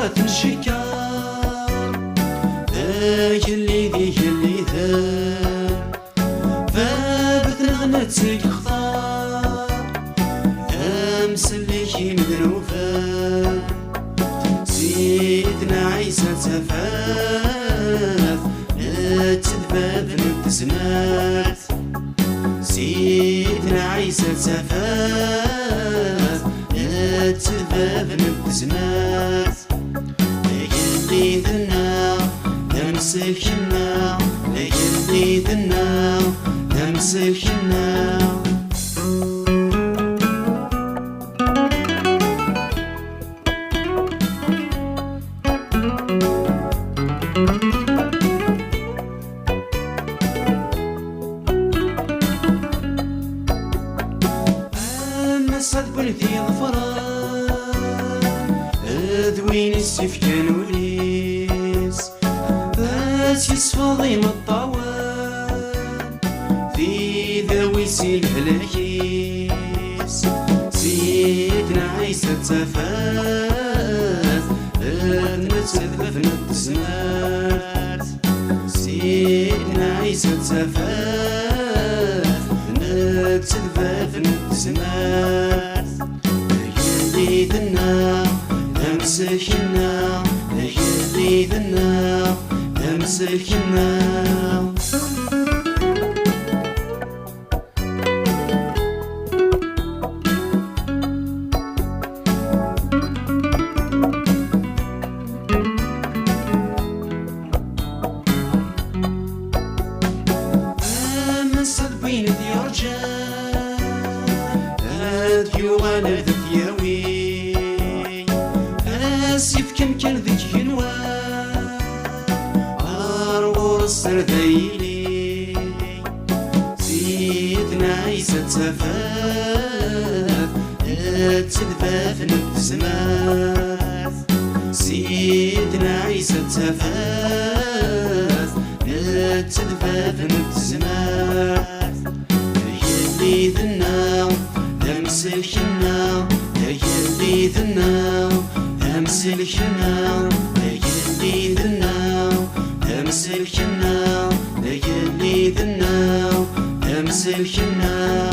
صوات الشكار اللي ذي اللي ذا فابثنا غنتك اختار امسلك مدروفة سيدنا عيسى تفاف نتذباب نتزمات سيدنا عيسى تفاف نتذباب نتزمات ليلي ذنا نمسكنا ليلي ذنا نمسكنا صد بنتي ظفران ذوين السيف كان وليس بس يصفضي من الطوان في ذويسي الهلاكيس سيدنا عيسى تفاث نتذبف نتزمات سيدنا عيسى تفاث نتذبف نتزمات ليلي ذنا نمسكنا ليلي ذنا نمسكنا بين ذي رجال ذي ولد ذياوي اسيف كم كان ذيك هنوا ارغور السرديلي سيدنا عيسى تفاف تذباف نتزمات سيدنا عيسى تفاف تذباف نتزمات ليلي ذنا نمسكنا ليلي ذنا نمسكنا ليلي ذنا نمسكنا ليلي ذنا نمسكنا